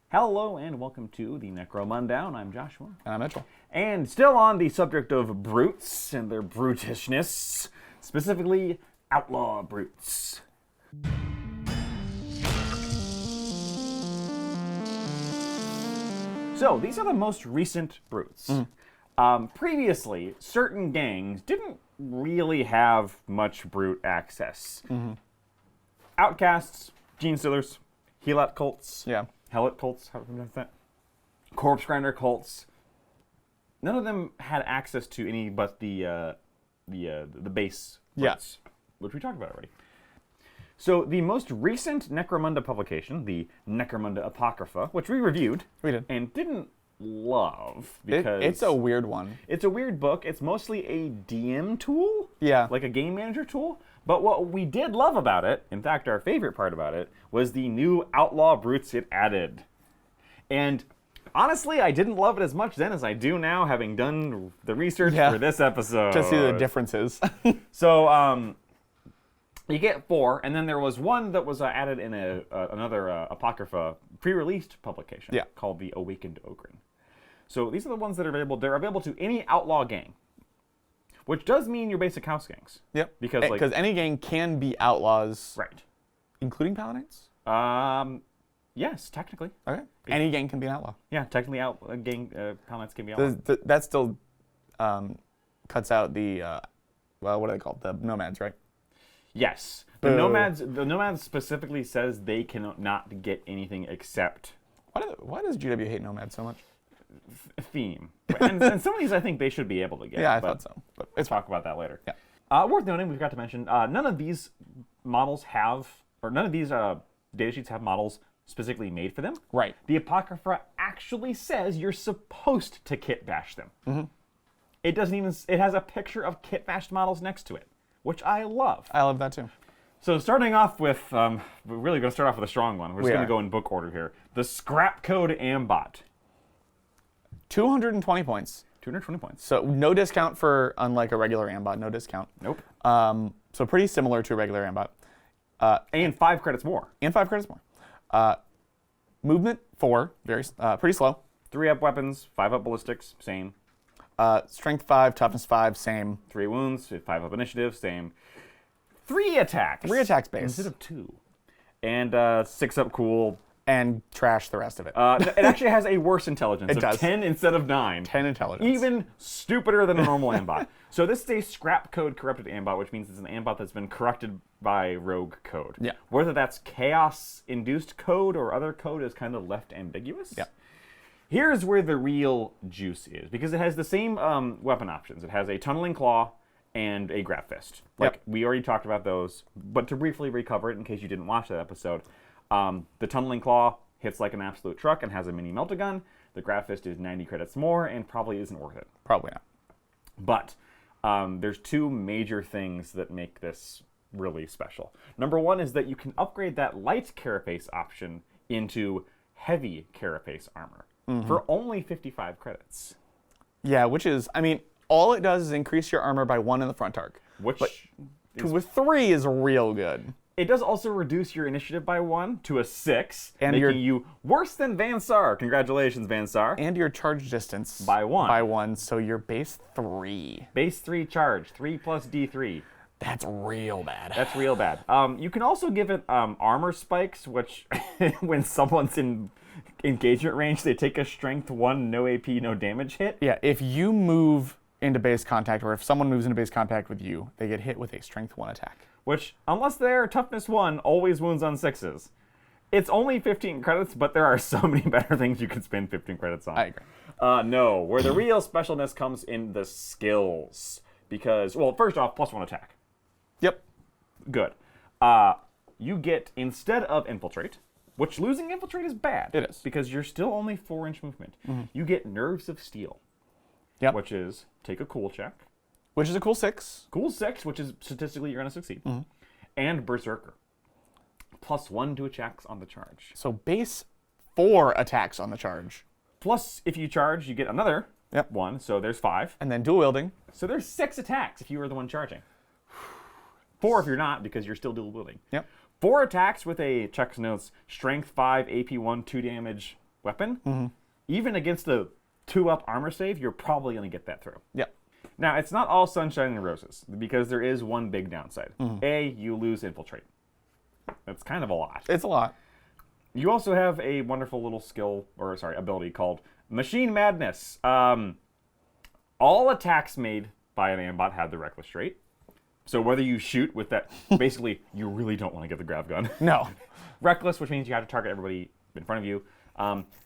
Hello and welcome to the Necromundown. I'm Joshua. And I'm Mitchell. And still on the subject of brutes and their brutishness, specifically outlaw brutes. So these are the most recent brutes. Previously, certain gangs didn't really have much brute access. Outcasts, gene stealers, helat cults. Yeah. Helot cults, how do you pronounce that? Corpse grinder cults. None of them had access to any but the base brutes, which we talked about already. So the most recent Necromunda publication, the Necromunda Apocrypha, which we reviewed, and didn't love because it's a weird one. It's a weird book. It's mostly a DM tool, like a game manager tool. But what we did love about it, in fact, our favorite part about it, was the new outlaw brutes it added. And honestly, I didn't love it as much then as I do now, having done the research for this episode. To see the differences. So, you get 4, and then there was one that was added in another Apocrypha pre-released publication called the Awakened Ogryn. So these are the ones that are available. They're available to any outlaw gang. Which does mean your basic house gangs. Yep. Because any gang can be outlaws. Right. Including paladins? Yes, technically. Okay. Any gang can be an outlaw. Yeah, technically paladins can be outlaws. That still cuts out the, what are they called? The nomads, right? Yes. The nomads specifically says they cannot get anything except... Why does GW hate nomads so much? Theme. and some of these I think they should be able to get. Yeah, I thought so. But let's talk about that later. Yeah. Worth noting, we forgot to mention, none of these models have, or none of these datasheets have models specifically made for them. Right. The Apocrypha actually says you're supposed to kit bash them. It doesn't even, it has a picture of kit bashed models next to it, which I love. I love that too. So starting off with, we're really going to start off with a strong one. We're just going to go in book order here. The Scrapcode Ambot. 220 points. 220 points. So no discount for, unlike a regular Ambot, no discount. Nope. So pretty similar to a regular Ambot. And 5 credits more. And 5 credits more. Movement 4, pretty slow. 3 up weapons, 5 up ballistics, same. Strength 5, toughness 5, same. 3 wounds, 5 up initiative, same. 3 attacks. 3 attacks base. Instead of 2. And 6 up cool. And trash the rest of it. It actually has a worse intelligence. It does. 10 instead of 9. 10 intelligence. Even stupider than a normal Ambot. So this is a Scrapcode corrupted Ambot, which means it's an Ambot that's been corrupted by rogue code. Yeah. Whether that's chaos-induced code or other code is kind of left ambiguous. Yeah. Here's where the real juice is, because it has the same weapon options. It has a tunneling claw and a grab fist. We already talked about those, but to briefly recover it in case you didn't watch that episode, the tunneling claw hits like an absolute truck and has a mini melt-a-gun. The grab fist is 90 credits more and probably isn't worth it. Probably not. But there's 2 major things that make this really special. Number 1 is that you can upgrade that light carapace option into heavy carapace armor for only 55 credits. Yeah, which is, I mean, all it does is increase your armor by 1 in the front arc. Which with 3 is real good. It does also reduce your initiative by 1 to a 6, and making you worse than Vansar. Congratulations, Vansar. And your charge distance. By 1. By 1, so you're base 3. Base 3 charge, 3 plus D3. That's real bad. That's real bad. You can also give it armor spikes, which when someone's in engagement range, they take a strength 1, no AP, no damage hit. Yeah, if you move into base contact, or if someone moves into base contact with you, they get hit with a strength 1 attack. Which, unless they're toughness 1, always wounds on 6s. It's only 15 credits, but there are so many better things you could spend 15 credits on. I agree. No, where the real specialness comes in the skills. Because, well, first off, +1 attack. Yep. Good. You get, instead of Infiltrate, which losing Infiltrate is bad. It is. Because you're still only 4-inch movement. You get Nerves of Steel. Yep. Which is, take a cool check. Which is a cool 6. Cool 6, which is statistically you're going to succeed. And Berserker. +1 to attacks on the charge. So base 4 attacks on the charge. Plus, if you charge, you get another 1, so there's 5. And then dual wielding. So there's 6 attacks if you were the one charging. 4 if you're not, because you're still dual wielding. Yep. 4 attacks with a checks notes, strength 5, AP 1, 2 damage, weapon, even against a 2-up armor save, you're probably going to get that through. Yeah. Now, it's not all sunshine and roses, because there is one big downside. A, you lose infiltrate. That's kind of a lot. It's a lot. You also have a wonderful little ability called Machine Madness. All attacks made by an Ambot have the reckless trait. So whether you shoot with that, basically, you really don't want to get the grav gun. No. Reckless, which means you have to target everybody in front of you.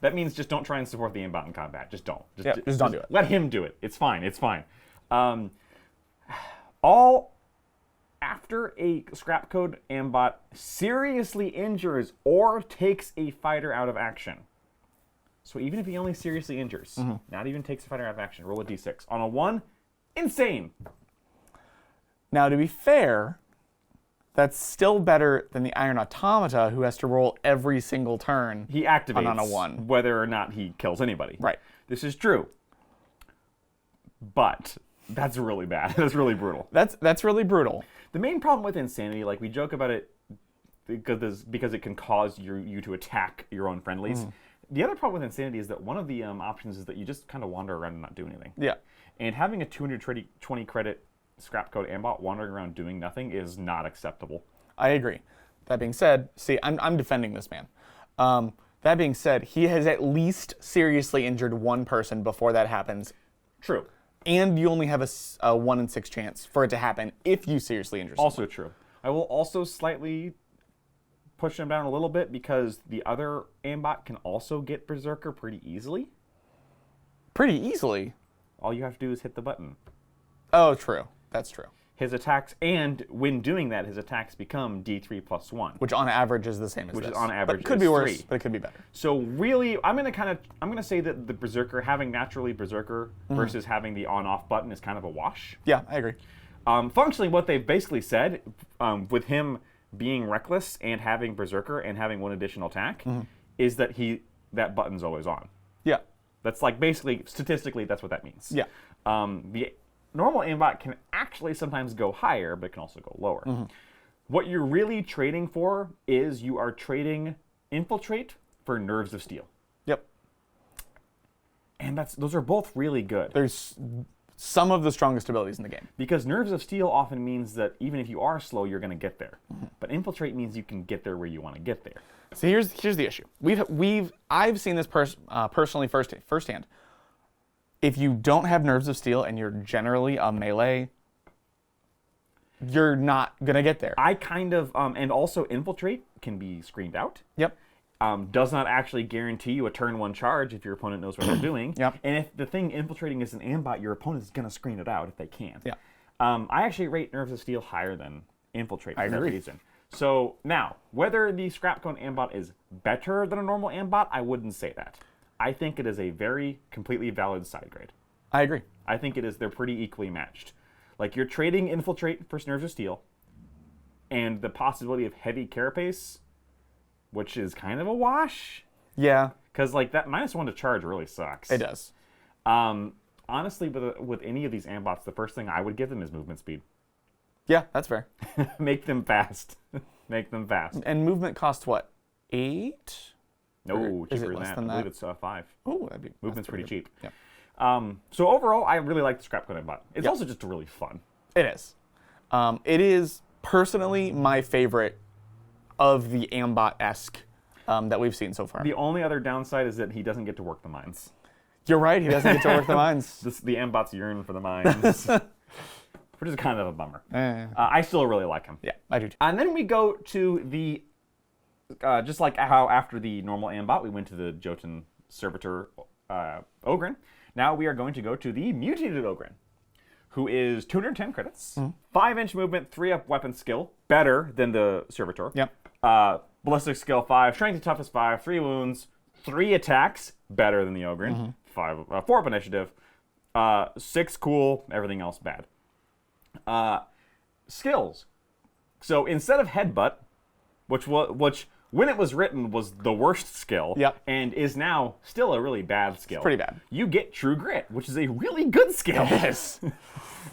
That means just don't try and support the Ambot in combat. Just don't. Just don't do it. Let him do it. It's fine. It's fine. All after a Scrapcode Ambot seriously injures or takes a fighter out of action. So even if he only seriously injures, not even takes a fighter out of action, roll a d6. On a 1, insane. Now, to be fair, that's still better than the Iron Automata, who has to roll every single turn. He activates on a 1. whether or not he kills anybody. Right. This is true. But that's really bad. That's really brutal. That's really brutal. The main problem with Insanity, like we joke about it because it can cause you to attack your own friendlies. The other problem with Insanity is that one of the options is that you just kind of wander around and not do anything. Yeah. And having a 220 credit Scrapcode Ambot wandering around doing nothing is not acceptable. I agree. That being said, see, I'm defending this man. That being said, he has at least seriously injured one person before that happens. True. And you only have a 1 in 6 chance for it to happen if you seriously injure someone. Also true. I will also slightly push him down a little bit because the other Ambot can also get Berserker pretty easily. Pretty easily? All you have to do is hit the button. Oh, true. That's true. His attacks, and when doing that, his attacks become D3 plus 1. Which on average is the same as Which this. is on average but it could be worse, 3. but it could be better. So really, I'm gonna say that the Berserker, having naturally Berserker versus having the on-off button is kind of a wash. Yeah, I agree. Functionally, what they've basically said, with him being reckless and having Berserker and having 1 additional attack, is that that button's always on. Yeah. That's like basically, statistically, that's what that means. Yeah. The normal aimbot can actually sometimes go higher, but it can also go lower. What you're really trading for is you are trading Infiltrate for Nerves of Steel. Yep. And those are both really good. There's some of the strongest abilities in the game. Because Nerves of Steel often means that even if you are slow, you're going to get there. But Infiltrate means you can get there where you want to get there. So here's the issue. I've seen this personally firsthand. If you don't have Nerves of Steel and you're generally a melee, you're not gonna get there. I kind of and also Infiltrate can be screened out. Yep. Does not actually guarantee you a turn 1 charge if your opponent knows what they're doing. Yep. And if the thing infiltrating is an Ambot, your opponent is gonna screen it out if they can. Yeah. I actually rate Nerves of Steel higher than Infiltrate for I that agree. reason. So now, whether the Scrapcode Ambot is better than a normal Ambot, I wouldn't say that. I think it is a very completely valid side grade. I agree. I think they're pretty equally matched. Like, you're trading Infiltrate for Nerves of Steel, and the possibility of heavy Carapace, which is kind of a wash. Yeah. Because, like, that -1 to charge really sucks. It does. Honestly, with any of these Ambots, the first thing I would give them is movement speed. Yeah, that's fair. Make them fast. Make them fast. And movement costs what? 8? No, Or is it cheaper less than than that. I that? believe it's 5. Oh, that'd be Movement's pretty cheap. Yeah. So overall, I really like the Scrapcode Ambot. It's Yep. also just really fun. It is. It is personally my favorite of the Ambot-esque that we've seen so far. The only other downside is that he doesn't get to work the mines. You're right, he doesn't get to work the mines. The Ambots yearn for the mines, which is kind of a bummer. I still really like him. Yeah, I do too. And then we go to the, just like how after the normal Ambot, we went to the Jotun Servitor Ogryn. Now we are going to go to the Mutated Ogryn, who is 210 credits, 5-inch movement, 3-up weapon skill, better than the Servitor. Yep. Ballistic skill 5, strength and toughness 5, 3 wounds, 3 attacks, better than the Ogryn, 4-up initiative, 6 cool, everything else bad. Skills. So instead of headbutt, which when it was written was the worst skill, Yep. and is now still a really bad skill. It's pretty bad. You get True Grit, which is a really good skill. Yes.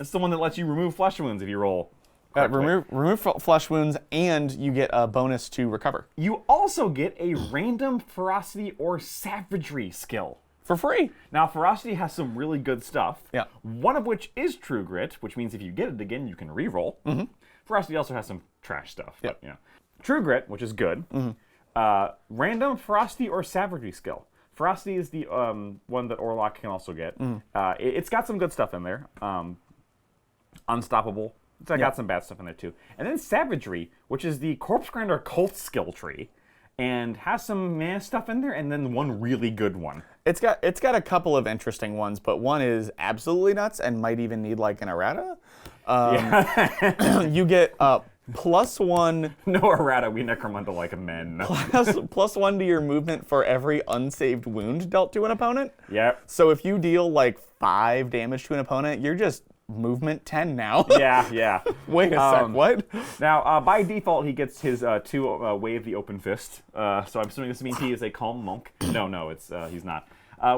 It's the one that lets you remove flesh wounds if you roll Remove flesh wounds, and you get a bonus to recover. You also get a random ferocity or savagery skill. For free. Now, ferocity has some really good stuff. Yeah. One of which is true grit, which means if you get it again, you can reroll. Mm-hmm. Ferocity also has some trash stuff. Yeah. But, you know. True grit, which is good. Mm-hmm. Random ferocity or savagery skill. Ferocity is the one that Orlok can also get. It's got some good stuff in there. Unstoppable. It's got some bad stuff in there too. And then savagery, which is the Corpse Grinder cult skill tree, and has some meh stuff in there, and then one really good one. It's got a couple of interesting ones, but one is absolutely nuts and might even need like an errata. You get +1. No errata, we Necromunda like men. +1 to your movement for every unsaved wound dealt to an opponent. Yep. So if you deal like 5 damage to an opponent, you're just movement 10 now. Yeah. Wait a sec, what? Now, by default, he gets his 2 wave the open fist. So I'm assuming this means he is a calm monk. No, it's he's not.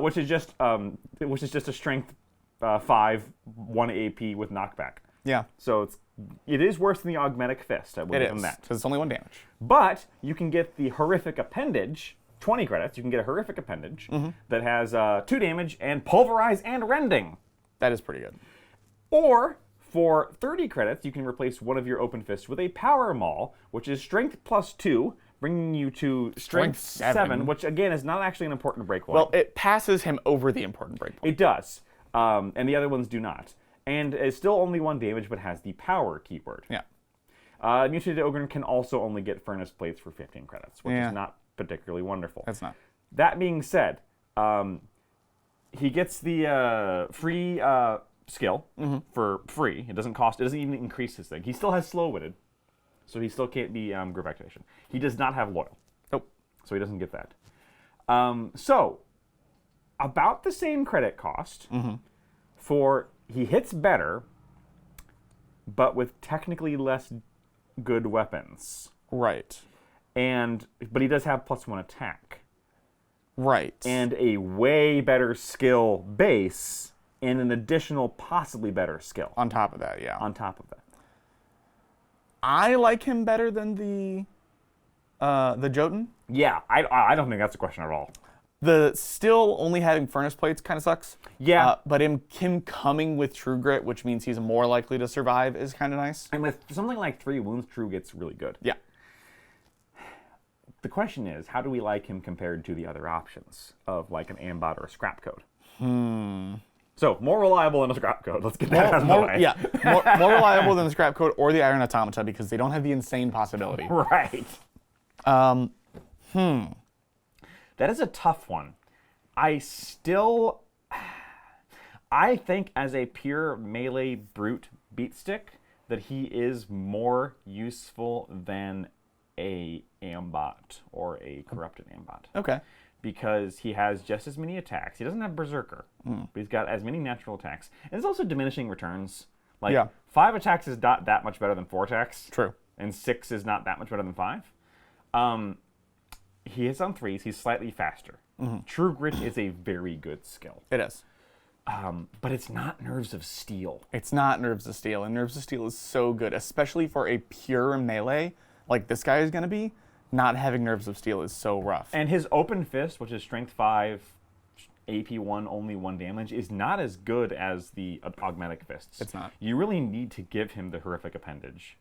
Which is just a strength 5, 1 AP with knockback. Yeah. So it is worse than the augmetic fist. I will give him that. Because it's only 1 damage. But you can get the horrific appendage. 20 credits. You can get a horrific appendage that has 2 damage and pulverize and rending. That is pretty good. Or, for 30 credits, you can replace one of your open fists with a power maul, which is strength +2, bringing you to strength 7, which, again, is not actually an important break point. Well, it passes him over the important break point. It does, and the other ones do not. And is still only 1 damage, but has the power keyword. Yeah. Mutated Ogryn can also only get furnace plates for 15 credits, which is not particularly wonderful. That's not. That being said, he gets the free... skill for free. It doesn't even increase his thing. He still has slow-witted, so he still can't be group activation. He does not have loyal. Nope. So he doesn't get that. So, about the same credit cost for he hits better, but with technically less good weapons. Right. But he does have +1 attack. Right. And a way better skill base. And an additional, possibly better skill. On top of that, yeah. On top of that. I like him better than the Jotun. Yeah, I don't think that's a question at all. The still only having furnace plates kind of sucks. Yeah. But him coming with True Grit, which means he's more likely to survive, is kind of nice. And with something like 3 wounds, True gets really good. Yeah. The question is, how do we like him compared to the other options of like an Ambot or a Scrapcode? So, more reliable than a Scrapcode. Let's get that out of the way. Yeah, more reliable than the Scrapcode or the Iron Automata because they don't have the insane possibility. Right. That is a tough one. I think as a pure melee brute beatstick that he is more useful than a Ambot or a corrupted Ambot. Okay. Because he has just as many attacks. He doesn't have Berserker, but he's got as many natural attacks. And it's also diminishing returns. Like, 5 attacks is not that much better than 4 attacks. True. And 6 is not that much better than 5. He hits on 3s. He's slightly faster. True Grit is a very good skill. It is. But it's not Nerves of Steel. It's not Nerves of Steel, and Nerves of Steel is so good, especially for a pure melee like this guy is going to be. Not having Nerves of Steel is so rough. And his Open Fist, which is Strength 5, AP 1, only 1 damage, is not as good as the Augmetic Fists. It's not. You really need to give him the Horrific Appendage.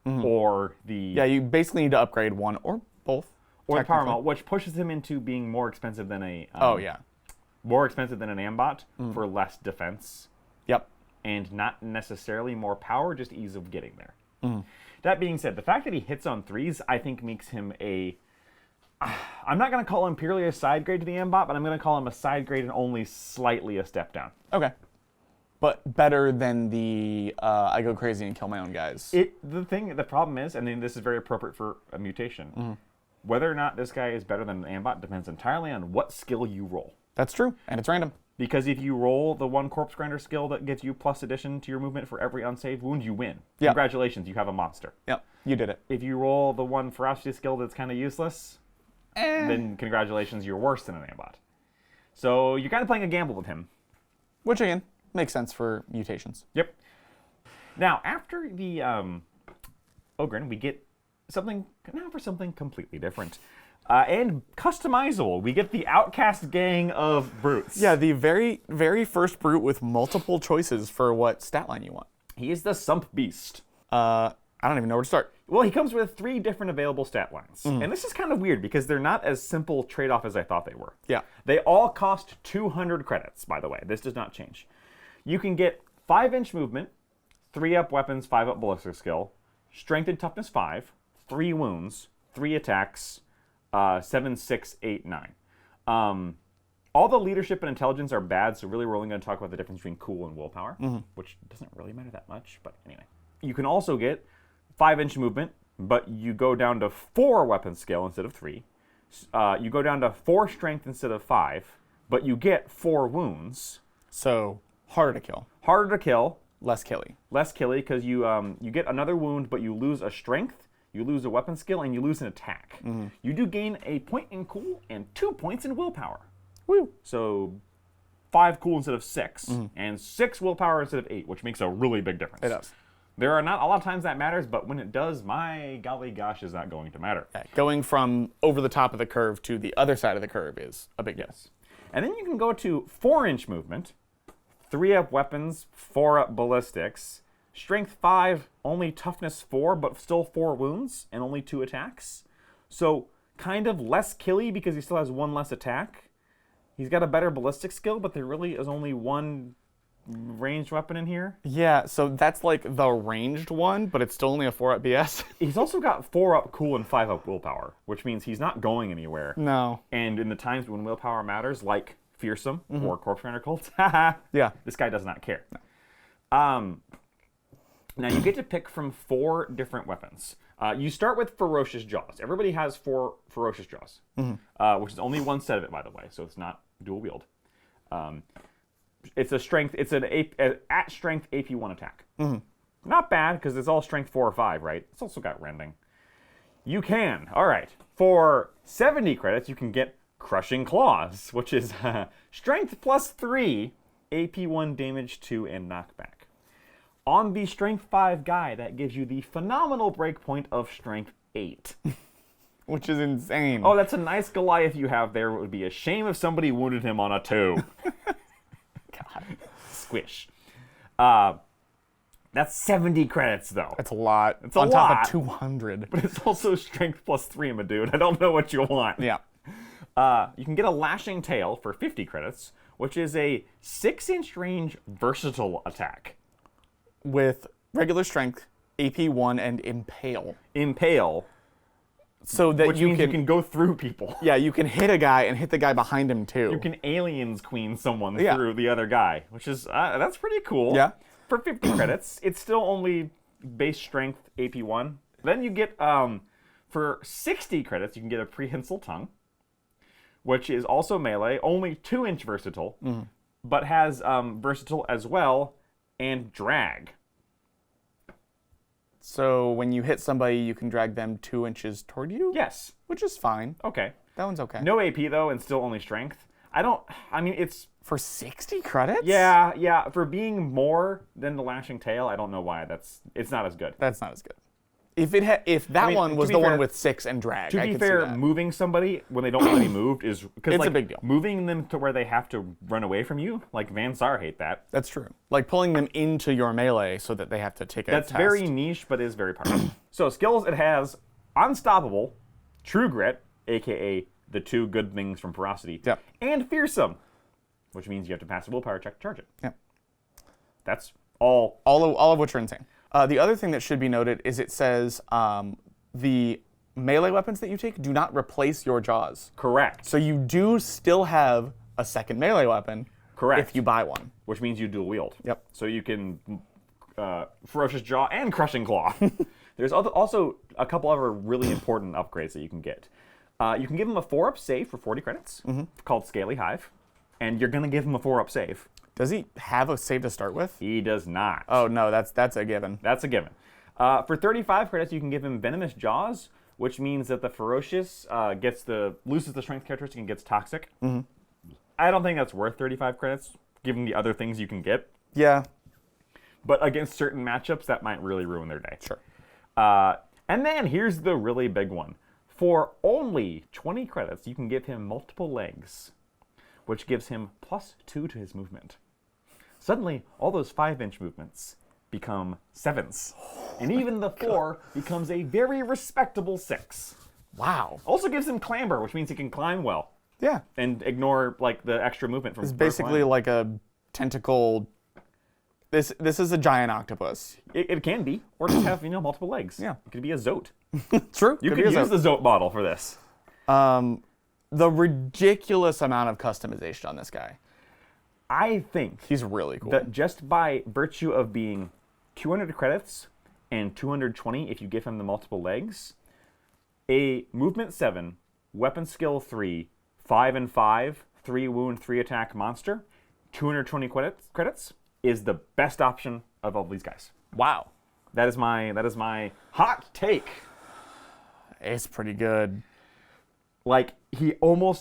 Or the... Yeah, you basically need to upgrade one or both. Or the Power Maul, which pushes him into being more expensive than a... More expensive than an Ambot for less defense. Yep. And not necessarily more power, just ease of getting there. That being said, the fact that he hits on 3s, I think makes him a... I'm not going to call him purely a side grade to the Ambot, but I'm going to call him a side grade and only slightly a step down. Okay. But better than the I go crazy and kill my own guys. The problem is, and this is very appropriate for a mutation, whether or not this guy is better than an Ambot depends entirely on what skill you roll. That's true, and it's random. Because if you roll the 1 Corpse Grinder skill that gives you plus addition to your movement for every unsaved wound, you win. Yep. Congratulations, you have a monster. Yep, you did it. If you roll the 1 Ferocity skill that's kind of useless, then congratulations, you're worse than an Ambot. So you're kind of playing a gamble with him. Which, again, makes sense for mutations. Yep. Now, after the Ogryn, we get something completely different. And customizable. We get the Outcast gang of brutes. Yeah, the very, very first brute with multiple choices for what stat line you want. He is the Sump Beast. I don't even know where to start. Well, he comes with 3 different available stat lines. And this is kind of weird because they're not as simple trade-off as I thought they were. Yeah. They all cost 200 credits, by the way. This does not change. You can get 5-inch movement, 3-up weapons, 5-up ballistic skill, strength and toughness 5, 3 wounds, 3 attacks, 7, 6, 8, 9. All the leadership and intelligence are bad, so really we're only going to talk about the difference between cool and willpower, which doesn't really matter that much, but anyway. You can also get 5-inch movement, but you go down to 4 weapon skill instead of 3. You go down to 4 strength instead of 5, but you get 4 wounds. So, harder to kill. Harder to kill. Less killy. Less killy, because you get another wound, but you lose a strength, you lose a weapon skill, and you lose an attack. You do gain a point in cool and 2 points in willpower. Woo! So 5 cool instead of 6, and 6 willpower instead of 8, which makes a really big difference. It does. There are not a lot of times that matters, but when it does, my golly gosh, is not going to matter. Yeah, going from over the top of the curve to the other side of the curve is a big deal. And then you can go to 4-inch movement, 3-up weapons, 4-up ballistics, strength 5, only toughness 4, but still 4 wounds and only 2 attacks. So kind of less killy because he still has 1 less attack. He's got a better ballistic skill, but there really is only 1 ranged weapon in here. Yeah, so that's like the ranged one, but it's still only a 4-up BS. He's also got 4-up cool and 5-up willpower, which means he's not going anywhere. No. And in the times when willpower matters, like Fearsome or Corpse Grinder Cult, yeah, this guy does not care. No. Now you get to pick from 4 different weapons. You start with Ferocious Jaws. Everybody has 4 Ferocious Jaws, which is only 1 set of it, by the way, so it's not dual wield. It's a strength. It's an at strength AP1 attack. Not bad because it's all strength 4 or 5, right? It's also got rending. You can. All right. For 70 credits, you can get Crushing Claws, which is strength plus 3, AP1 damage 2 and knockback. On the strength 5 guy, that gives you the phenomenal breakpoint of strength 8. Which is insane. Oh, that's a nice Goliath you have there. It would be a shame if somebody wounded him on a 2. God. Squish. That's 70 credits, though. That's a lot. It's a on lot. top of 200. But it's also strength plus 3, my dude. I don't know what you want. Yeah. You can get a Lashing Tail for 50 credits, which is a 6-inch range versatile attack. With regular strength, AP1, and Impale. Impale. So that Which means you can go through people. Yeah, you can hit a guy and hit the guy behind him, too. You can aliens queen someone through the other guy, which is, that's pretty cool. Yeah. For 50 credits, it's still only base strength AP1. Then you get, for 60 credits, you can get a Prehensile Tongue, which is also melee, only 2-inch versatile, but has versatile as well, and drag. So when you hit somebody, you can drag them 2 inches toward you? Yes. Which is fine. Okay. That one's okay. No AP, though, and still only strength. It's... For 60 credits? Yeah. For being more than the Lashing Tail, I don't know why. It's not as good. That's not as good. If that one was the one with 6 and drag, to I be could fair, see that. moving somebody when they don't want to be moved is It's a big deal. Moving them to where they have to run away from you, like Van Sar hate that. That's true. Like pulling them into your melee so that they have to take a That's test. very niche, but is very powerful. So skills, it has Unstoppable, True Grit, aka the 2 good things from Ferocity, Yep. and Fearsome, which means you have to pass a willpower check to charge it. Yep. That's all. All of which are insane. The other thing that should be noted is it says the melee weapons that you take do not replace your jaws. Correct. So you do still have a second melee weapon. Correct. If you buy one. Which means you dual wield. Yep. So you can Ferocious Jaw and Crushing Claw. There's also a couple other really important upgrades that you can get. You can give him a 4-up save for 40 credits, called Scaly Hive, and you're going to give him a 4-up save. Does he have a save to start with? He does not. Oh, no, that's a given. That's a given. For 35 credits, you can give him Venomous Jaws, which means that the Ferocious loses the strength characteristic and gets toxic. I don't think that's worth 35 credits, given the other things you can get. Yeah. But against certain matchups, that might really ruin their day. Sure. And then here's the really big one. For only 20 credits, you can give him multiple legs, which gives him +2 to his movement. Suddenly, all those 5-inch movements become 7s. And even the 4 becomes a very respectable 6. Wow. Also gives him clamber, which means he can climb well. Yeah. And ignore like the extra movement from. It's basically like a tentacle. This is a giant octopus. It can be, or just have multiple legs. Yeah. It could be a zote. True. You could use the zote model for this. The ridiculous amount of customization on this guy. I think He's really cool. that just by virtue of being 200 credits and 220 if you give him the multiple legs, a movement 7, weapon skill 3, 5 and 5, 3 wound, 3 attack monster, 220 credits is the best option of all these guys. Wow. That is my hot take. It's pretty good. Like he only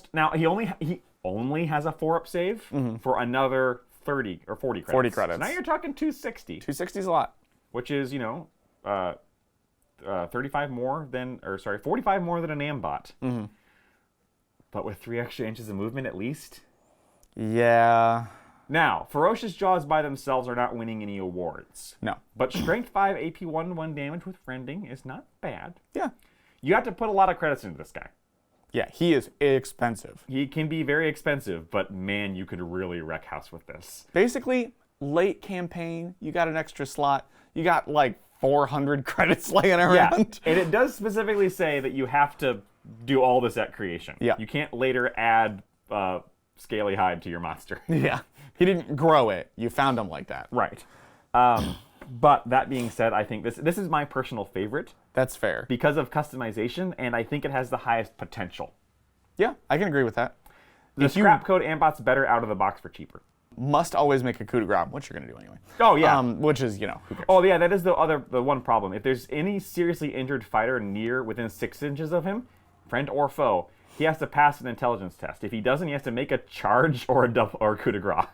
has a 4-up save for another 30 or 40 credits. 40 credits. So now you're talking 260. 260 is a lot. Which is, 45 more than an Ambot. Mm-hmm. But with 3 extra inches of movement at least. Yeah. Now, Ferocious Jaws by themselves are not winning any awards. No. But Strength 5 AP 1 damage with Friending is not bad. Yeah. You have to put a lot of credits into this guy. Yeah, he is expensive. He can be very expensive, but man, you could really wreck house with this. Basically, late campaign, you got an extra slot. You got like 400 credits laying around. Yeah, and it does specifically say that you have to do all this at creation. Yeah. You can't later add Scaly Hide to your monster. Yeah. He didn't grow it. You found him like that. Right. But that being said, I think this is my personal favorite That's fair. because of customization, and I think it has the highest potential. Yeah, I can agree with that. The If you Scrapcode Ambot's better out of the box for cheaper. must always make a coup de grace, which you're going to do anyway. Oh, yeah. Which is, who cares? Oh, yeah, that is the one problem. If there's any seriously injured fighter within 6 inches of him, friend or foe, he has to pass an intelligence test. If he doesn't, he has to make a charge or a coup de grace.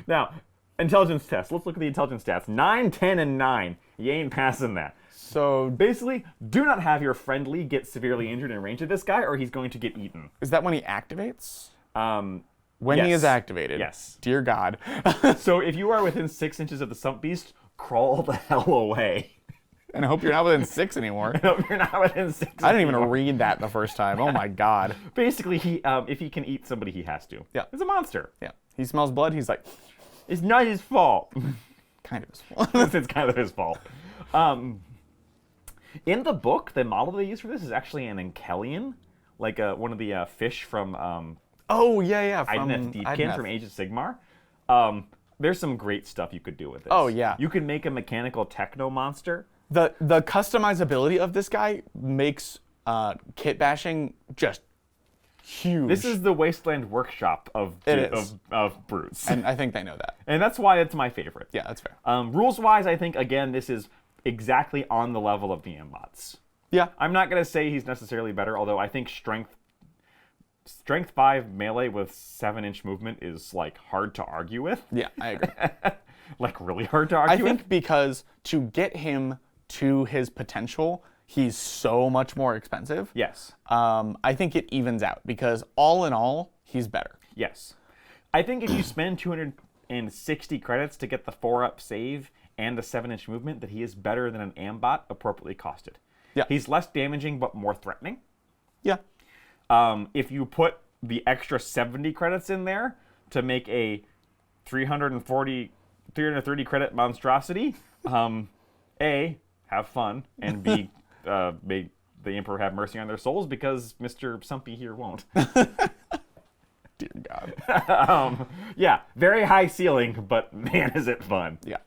Now, intelligence test. Let's look at the intelligence stats. 9, 10, and 9. You ain't passing that. So, Basically, do not have your friendly get severely injured in range of this guy, or he's going to get eaten. is that when he activates? When he Yes. is activated. Yes. Dear God. So if you are within 6 inches of the Sump Beast, crawl the hell away. And I hope you're not within 6 anymore. No, you're not within 6. I didn't even read that the first time. Oh my God. Basically, if he can eat somebody, he has to. Yeah. It's a monster. Yeah. He smells blood. He's like, It's not his fault. kind of his fault. It's kind of his fault. In the book, the model they use for this is actually an Enkelian, like one of the fish from Oh, yeah. From Idoneth Deepkin Idoneth. from Age of Sigmar. There's some great stuff you could do with this. Oh, yeah. You could make a mechanical techno monster. The customizability of this guy makes kit bashing just huge. This is the Wasteland Workshop of brutes. And I think they know that. And that's why it's my favorite. Yeah, that's fair. Rules-wise, I think, again, this is exactly on the level of the Ambots. Yeah. I'm not going to say he's necessarily better, although I think Strength 5 melee with 7-inch movement is, like, hard to argue with. Yeah, I agree. Like, really hard to I argue with. think because to get him to his potential, he's so much more expensive. Yes. I think it evens out because all in all, he's better. Yes. I think if you spend 260 credits to get the 4-up save and the 7-inch movement, that he is better than an Ambot appropriately costed. Yeah. He's less damaging but more threatening. Yeah. If you put the extra 70 credits in there to make a 330 credit monstrosity, A, have fun, and B, make the Emperor have mercy on their souls because Mr. Sumpy here won't. Dear God. Yeah, very high ceiling, but man, is it fun. Yeah.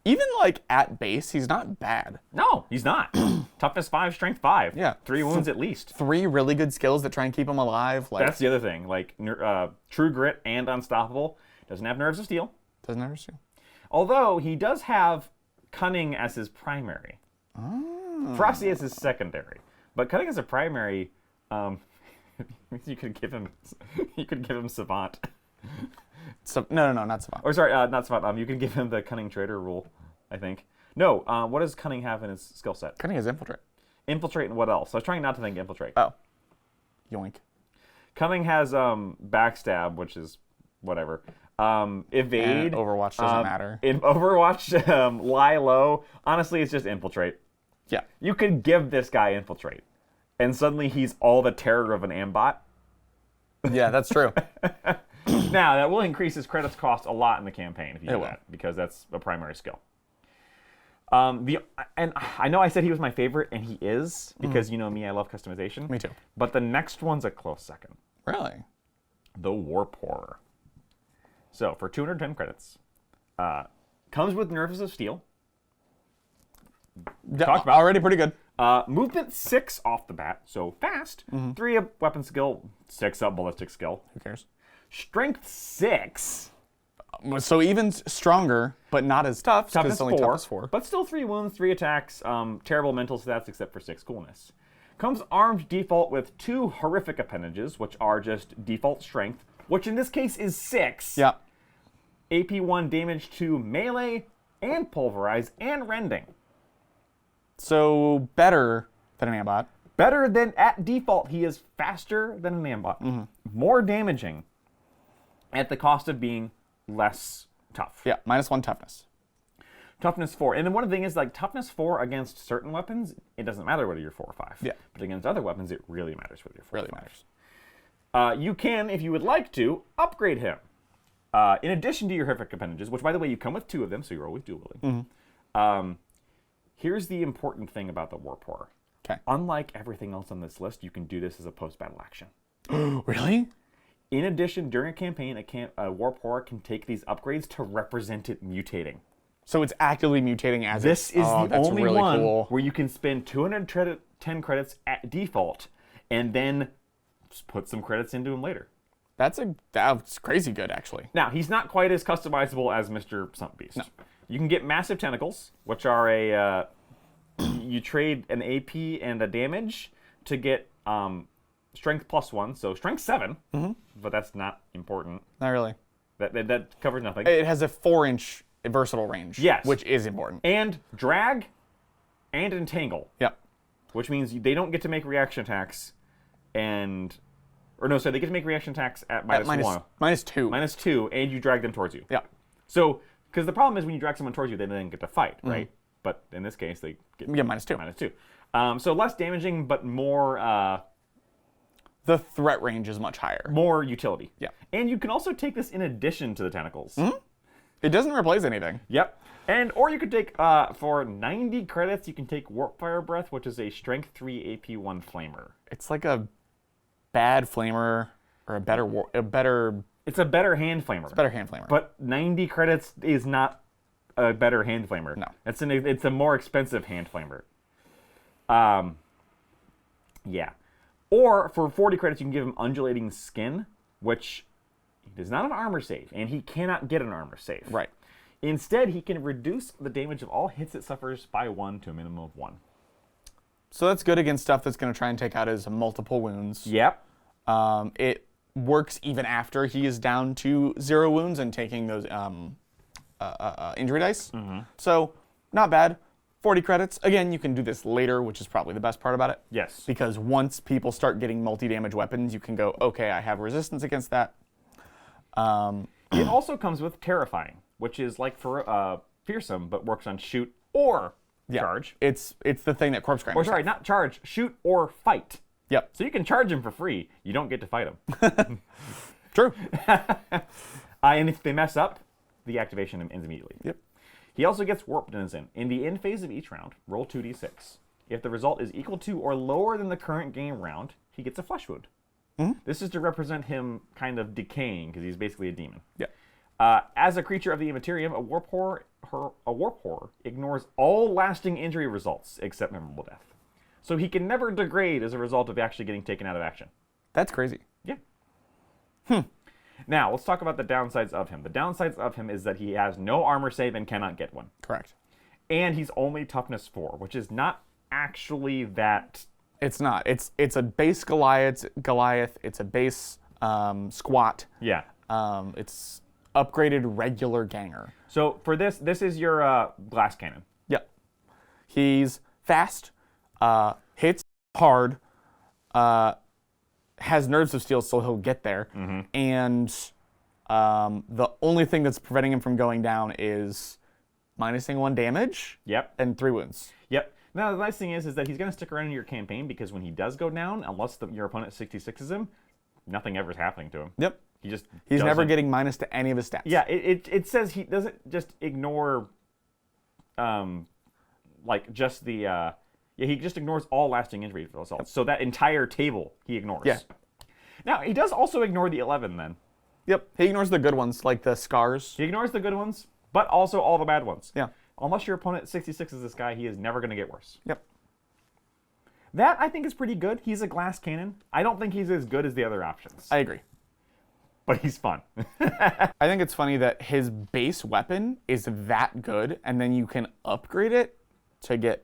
Even like at base, he's not bad. No, he's not. Toughness 5, strength 5. Yeah. 3 wounds at least. 3 really good skills that try and keep him alive. Like, That's the other thing. Like, True Grit and Unstoppable. Doesn't have Nerves of Steel. doesn't ever see. Although, he does have Cunning as his primary. Oh. Frosty as his secondary. But Cunning as a primary, you could give him Savant. So, no, not Savant. Or sorry, not Savant. You can give him the Cunning Trader rule, I think. No, what does Cunning have in his skill set? Cunning is infiltrate. Infiltrate and what else? I was trying not to think infiltrate. Oh. Yoink. Cunning has backstab, which is whatever. Evade. And Overwatch doesn't matter. In Overwatch, lie low. Honestly, it's just infiltrate. Yeah. You could give this guy infiltrate, and suddenly he's all the terror of an Ambot. Yeah, that's true. Now, that will increase his credits cost a lot in the campaign if you do that, because that's a primary skill. And I know I said he was my favorite, and he is, because you know me, I love customization. Me too. But the next one's a close second. Really? The Warp Horror. So, for 210 credits, comes with Nerves of Steel. Talked about. Already pretty good. Movement 6 off the bat, so fast. 3 up weapon skill, 6 up ballistic skill. Who cares? Strength 6. So even stronger, but not as tough. Toughness only 4, toughness 4. But still 3 wounds, 3 attacks, terrible mental stats except for 6 coolness. Comes armed default with 2 horrific appendages, which are just default strength, which in this case is 6. Yeah. AP1 damage to melee and pulverize and rending. So better than an Ambot. Better than at default, he is faster than an Ambot. More damaging at the cost of being less tough. Yeah, -1 toughness. Toughness 4. And then one of the things is, like, toughness 4 against certain weapons, it doesn't matter whether you're 4 or 5. Yeah. But against other weapons, it really matters whether you're 4 Really or 5. matters. You can, if you would like to, upgrade him. In addition to your horrific appendages, which, by the way, you come with 2 of them, so you're always dueling. Here's the important thing about the Warp Horror. Okay. Unlike everything else on this list, you can do this as a post-battle action. Really? In addition, during a campaign, a Warp Horror can take these upgrades to represent it mutating. So it's actively mutating as This is the that's only really one cool. where you can spend 210 credits at default and then put some credits into him later. That's crazy good, actually. Now, he's not quite as customizable as Mr. Sump Beast. No. You can get Massive Tentacles, which are a... you trade an AP and a damage to get Strength +1, so Strength 7, but that's not important. Not really. That covers nothing. It has a 4-inch versatile range. Yes. Which is important. And Drag and Entangle. Yep. Which means they don't get to make reaction attacks they get to make reaction attacks at -1. -2. -2, and you drag them towards you. Yeah. So, because the problem is when you drag someone towards you, they then get to fight, right? But in this case, they get Yeah, -2. -2. So less damaging, but more The threat range is much higher. more utility. Yeah. And you can also take this in addition to the tentacles. It doesn't replace anything. Yep. Or you could take, for 90 credits, you can take Warp Fire Breath, which is a Strength 3 AP1 Flamer. It's like a bad flamer or a better It's a better hand flamer. better hand flamer. But 90 credits is not a better hand flamer. No. It's a more expensive hand flamer. Yeah. Or for 40 credits, you can give him Undulating Skin, which is not an armor save, and he cannot get an armor save. Right. Instead, he can reduce the damage of all hits it suffers by 1 to a minimum of 1. So that's good against stuff that's going to try and take out his multiple wounds. Yep. It works even after he is down to 0 wounds and taking those injury dice. So not bad. 40 credits. Again, you can do this later, which is probably the best part about it. Yes. Because once people start getting multi-damage weapons, you can go, okay, I have resistance against that. It also comes with Terrifying, which is like for Fearsome, but works on shoot or charge. It's the thing that Corpse Grinder. Or sorry, not charge, shoot or fight. Yep. So you can charge him for free. You don't get to fight him. True. And if they mess up, the activation ends immediately. Yep. He also gets Warp Denizen. In the end phase of each round, roll 2d6. If the result is equal to or lower than the current game round, he gets a flesh wound. This is to represent him kind of decaying, because he's basically a demon. Yeah. As a creature of the Immaterium, a Warp Horror ignores all lasting injury results except memorable death. So he can never degrade as a result of actually getting taken out of action. That's crazy. Yeah. Now, let's talk about the downsides of him. The downsides of him is that he has no armor save and cannot get one. Correct. And he's only toughness 4, which is not actually that... It's not. It's a base Goliath. It's a base squat. Yeah. It's upgraded regular ganger. So for this is your glass cannon. Yep. He's fast. hard, has Nerves of Steel, so he'll get there. And the only thing that's preventing him from going down is minusing 1 damage. Yep. And 3 wounds. Yep. Now, the nice thing is that he's going to stick around in your campaign because when he does go down, unless your opponent 66s him, nothing ever is happening to him. Yep. He's never getting minus to any of his stats. Yeah, it says he doesn't just ignore, like just the, he just ignores all lasting injury assaults. Yep. So that entire table he ignores. Yeah. Now, he does also ignore the 11 then. Yep. He ignores the good ones, like the scars. He ignores the good ones, but also all the bad ones. Yeah. Unless your opponent 66 is this guy, he is never going to get worse. Yep. That, I think, is pretty good. He's a glass cannon. I don't think he's as good as the other options. I agree. But he's fun. I think it's funny that his base weapon is that good, and then you can upgrade it to get,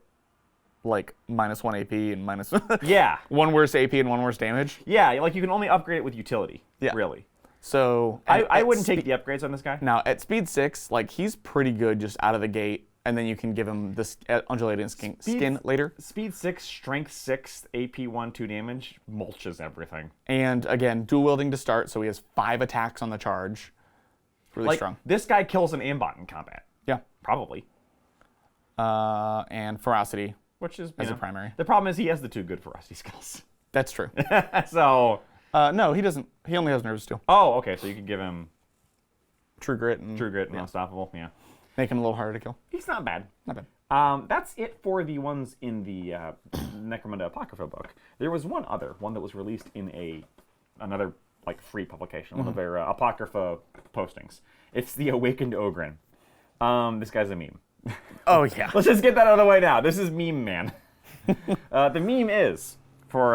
like, -1 AP and minus... Yeah. 1 worse AP and 1 worse damage. Yeah, like, you can only upgrade it with utility. Yeah. Really. So... I wouldn't take the upgrades on this guy. Now, at speed 6, like, he's pretty good just out of the gate, and then you can give him this undulating skin later. Speed 6, strength 6, AP 1, 2 damage, mulches everything. And again, dual wielding to start, so he has 5 attacks on the charge. Really strong. This guy kills an Ambot in combat. Yeah. Probably. And ferocity. Which is as a primary. The problem is he has the 2 good ferocity skills. That's true. So. No, he doesn't. He only has Nerves of Steel. Oh, okay. So you can give him True Grit and Unstoppable. Yeah. Make him a little harder to kill. He's not bad. Not bad. That's it for the ones in the Necromunda Apocrypha book. There was one that was released in another like free publication, one of their Apocrypha postings. It's the Awakened Ogryn. This guy's a meme. Oh yeah. Let's just get that out of the way now. This is meme man. The meme is for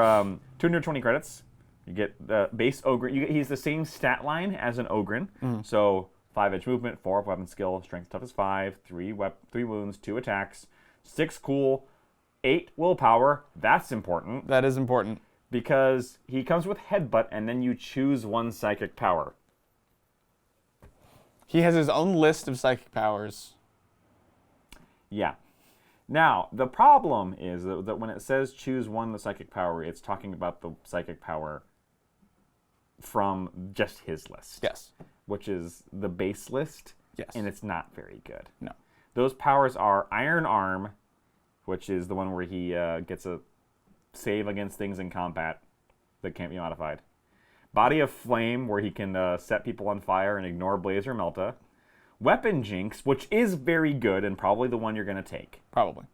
220 credits. You get the base Ogryn. He's the same stat line as an Ogryn. So 5 edge movement, 4 weapon skill, strength toughness 5, 3 wounds, 2 attacks, 6 cool, 8 willpower. That's important. That is important. Because he comes with headbutt, and then you choose 1 psychic power. He has his own list of psychic powers. Yeah. Now, the problem is that when it says choose 1 the psychic power, it's talking about the psychic power from just his list. Yes. Which is the base list. Yes. And it's not very good. No. Those powers are Iron Arm, which is the one where he gets a save against things in combat that can't be modified. Body of Flame, where he can set people on fire and ignore Blaze or Melta. Weapon Jinx, which is very good and probably the one you're going to take. Probably.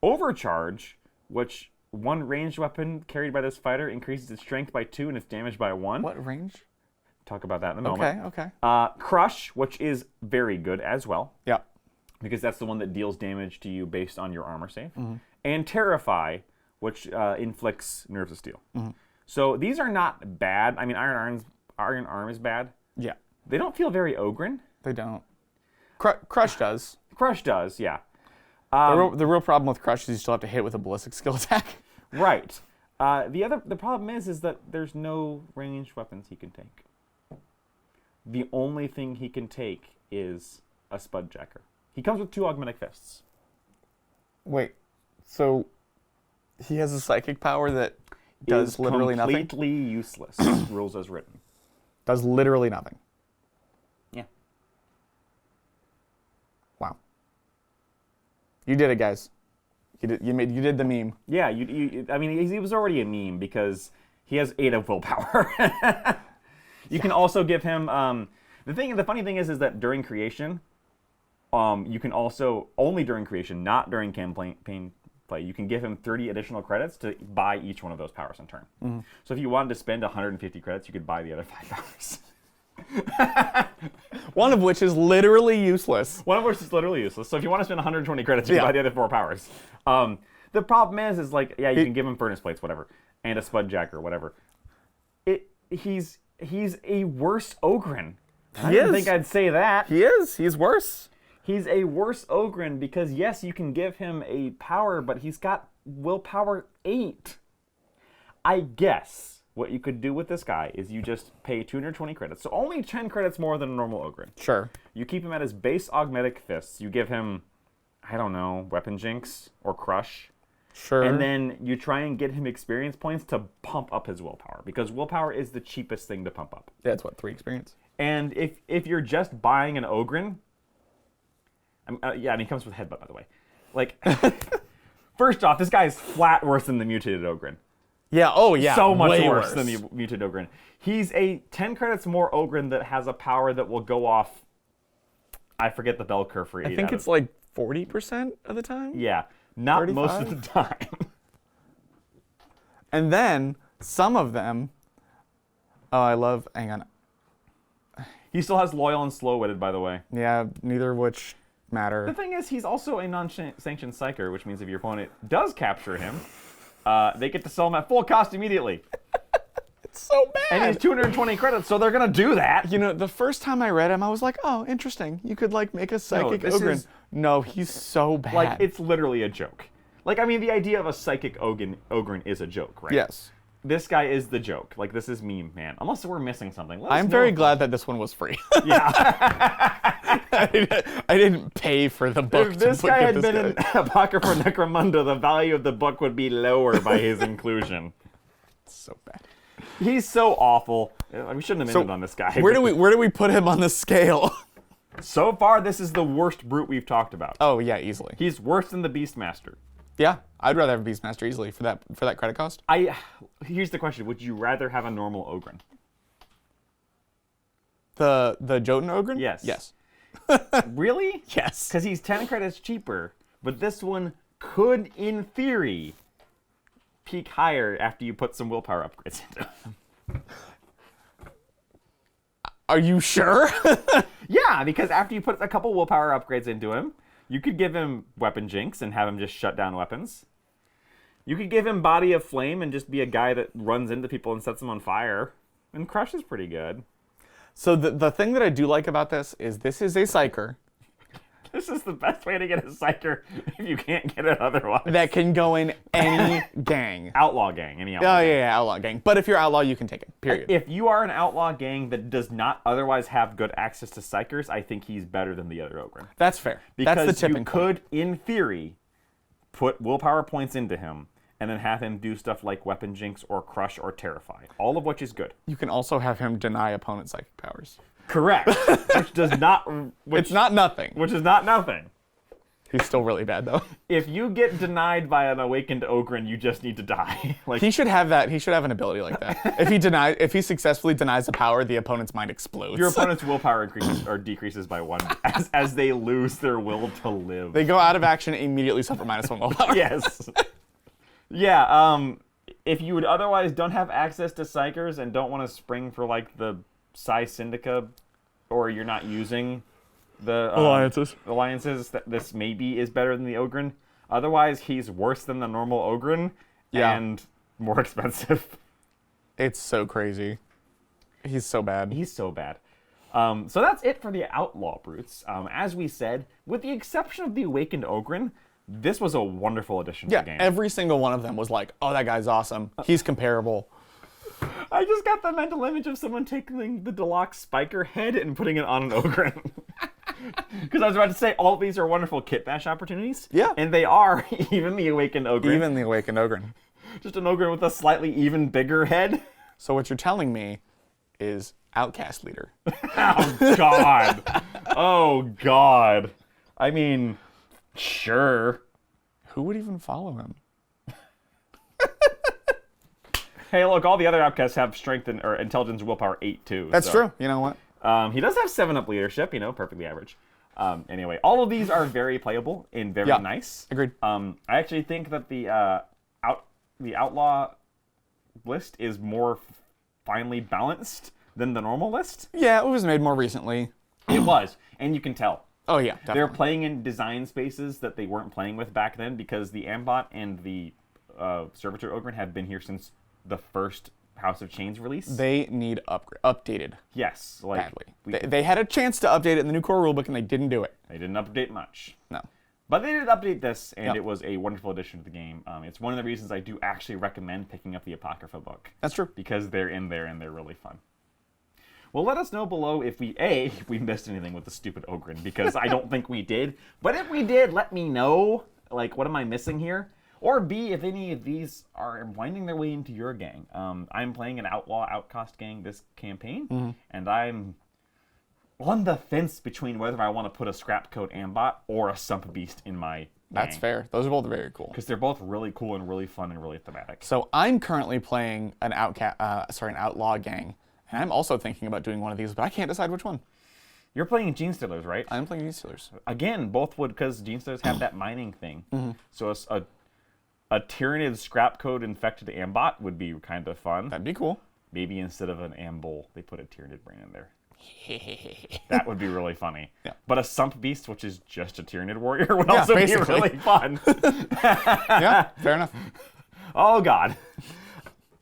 Overcharge, which 1 ranged weapon carried by this fighter increases its strength by 2 and its damage by 1. What range? Talk about that in a moment. Okay. Crush, which is very good as well. Yeah. Because that's the one that deals damage to you based on your armor save. And Terrify, which inflicts Nerves of Steel. So these are not bad. I mean, Iron Arm is bad. Yeah. They don't feel very Ogryn. They don't. Crush does. Crush does, yeah. The real problem with Crush is you still have to hit with a ballistic skill attack. Right. The problem is that there's no ranged weapons he can take. The only thing he can take is a Spudjacker. He comes with 2 Augmentic Fists. Wait, so he has a psychic power that does literally nothing? Completely useless, rules as written. Does literally nothing. Yeah. Wow. You did it, guys. You did the meme. Yeah, I mean, he was already a meme because he has 8 of willpower. You can also give him the funny thing is that during creation, you can also only during creation, not during campaign play, you can give him 30 additional credits to buy each one of those powers in turn. So if you wanted to spend 150 credits, you could buy the other 5 powers. One of which is literally useless. One of which is literally useless. So if you want to spend 120 credits, you can buy the other 4 powers. The problem is like, yeah, you can give him Furnace Plates, whatever, and a Spudjacker, whatever. He's a worse Ogryn. I didn't think I'd say that. He is. He's worse. He's a worse Ogryn because, yes, you can give him a power, but he's got willpower 8. I guess what you could do with this guy is you just pay 220 credits, so only 10 credits more than a normal Ogryn. Sure. You keep him at his base Augmetic Fists. You give him, I don't know, Weapon Jinx or Crush. Sure. And then you try and get him experience points to pump up his willpower, because willpower is the cheapest thing to pump up. That's what, 3 experience? And if you're just buying an Ogryn, yeah, and he comes with headbutt, by the way. Like, first off, this guy is flat worse than the Mutated Ogryn. Yeah, oh yeah. So much way worse than the Mutated Ogryn. He's a 10 credits more Ogryn that has a power that will go off, I forget the bell curve for 8 I think it's like 40% of the time? Yeah, not 35? most of the time. And then, some of them... Oh, I love... Hang on. He still has Loyal and Slow-Witted, by the way. Yeah, neither of which matter. The thing is, he's also a non-sanctioned Psyker, which means if your opponent does capture him, they get to sell him at full cost immediately. It's so bad. And he's 220 credits, so they're going to do that. You know, the first time I read him, I was like, oh, interesting. You could, like, make a Psychic Ogryn. No, he's so bad. Like, it's literally a joke. Like, I mean, the idea of a Psychic Ogryn is a joke, right? Yes. This guy is the joke. Like, this is meme, man. Unless we're missing something. I'm very glad that this one was free. Yeah. I didn't pay for the book. If this guy had been in Apocrypha Necromunda, the value of the book would be lower by his inclusion. So bad. He's so awful. We shouldn't have ended on this guy. Where do we put him on the scale? So far, this is the worst brute we've talked about. Oh yeah, easily. He's worse than the Beastmaster. Yeah, I'd rather have a Beastmaster easily for that credit cost. Here's the question: would you rather have a normal Ogryn? The Jotun Ogryn? Yes. Yes. Really? Yes. Because he's 10 credits cheaper, but this one could, in theory, peak higher after you put some willpower upgrades into him. Are you sure? Yeah, because after you put a couple willpower upgrades into him, you could give him Weapon Jinx and have him just shut down weapons. You could give him Body of Flame and just be a guy that runs into people and sets them on fire. And Crush is pretty good. So the thing that I do like about this is a Psyker. This is the best way to get a Psyker if you can't get it otherwise. That can go in any gang. Outlaw gang, any outlaw gang. Yeah, Outlaw gang. But if you're Outlaw, you can take it, period. If you are an Outlaw gang that does not otherwise have good access to Psykers, I think he's better than the other Ogryn. That's fair. Because that's the tipping you point. could, in theory, put willpower points into him and then have him do stuff like Weapon Jinx or Crush or Terrify, all of which is good. You can also have him deny opponent psychic powers. Correct. Which does not... It's not nothing. Which is not nothing. He's still really bad, though. If you get denied by an awakened Ogryn, you just need to die. Like, he should have that. He should have an ability like that. If he successfully denies a power, the opponent's mind explodes. Your opponent's willpower increases or decreases by 1 as they lose their will to live. They go out of action and immediately suffer -1 willpower. Yes. Yeah, if you would otherwise don't have access to Psykers and don't want to spring for like the Psi Syndica, or you're not using the alliances, that this maybe is better than the Ogryn. Otherwise, he's worse than the normal Ogryn and more expensive. It's so crazy. He's so bad. He's so bad. So that's it for the Outlaw brutes. As we said, with the exception of the Awakened Ogryn, this was a wonderful addition to the game. Every single one of them was like, oh, that guy's awesome. He's comparable. I just got the mental image of someone taking the Deluxe Spiker head and putting it on an Ogryn. Because I was about to say, all of these are wonderful kit bash opportunities. Yeah. And they are, even the Awakened Ogryn. Even the Awakened Ogryn. Just an Ogryn with a slightly even bigger head. So what you're telling me is Outcast Leader. Oh, God. Oh, God. I mean, sure. Who would even follow him? Hey, look, all the other outcasts have strength or intelligence and willpower 8, too. That's true. You know what? He does have 7-up leadership, perfectly average. Anyway, all of these are very playable and very nice. Agreed. I actually think that the Outlaw list is more finely balanced than the normal list. Yeah, it was made more recently. It was, and you can tell. Oh, yeah, definitely. They're playing in design spaces that they weren't playing with back then because the Ambot and the Servitor Ogryn have been here since the first House of Chains release. They need updated. Yes. Badly. They had a chance to update it in the new core rulebook, and they didn't do it. They didn't update much. No. But they did update this, and it was a wonderful addition to the game. It's one of the reasons I do actually recommend picking up the Apocrypha book. That's true. Because they're in there, and they're really fun. Well, let us know below if we missed anything with the stupid Ogryn, because I don't think we did. But if we did, let me know. Like, what am I missing here? Or B, if any of these are winding their way into your gang. I'm playing an Outlaw Outcast gang this campaign, and I'm on the fence between whether I want to put a Scrapcode Ambot or a Sump Beast in my gang. That's fair. Those are both very cool. Because they're both really cool and really fun and really thematic. So I'm currently playing an Outlaw gang, and I'm also thinking about doing one of these, but I can't decide which one. You're playing Gene Stealers, right? I'm playing Gene Stealers. Again, both would, because Gene Stealers have that mining thing. So a Tyrannid Scrapcode infected Ambot would be kind of fun. That'd be cool. Maybe instead of an Ambol, they put a Tyrannid brain in there. That would be really funny. Yeah. But a Sump Beast, which is just a Tyrannid warrior, would also be really fun. Yeah, fair enough. Oh, God.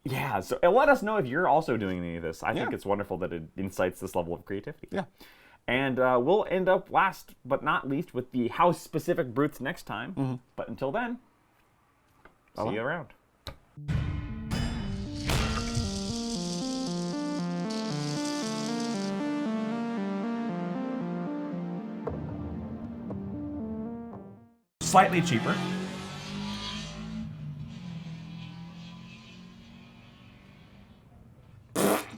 Yeah, so let us know if you're also doing any of this. I think it's wonderful that it incites this level of creativity. Yeah. And we'll end up last but not least with the house-specific brutes next time. But until then, see you around. Slightly cheaper.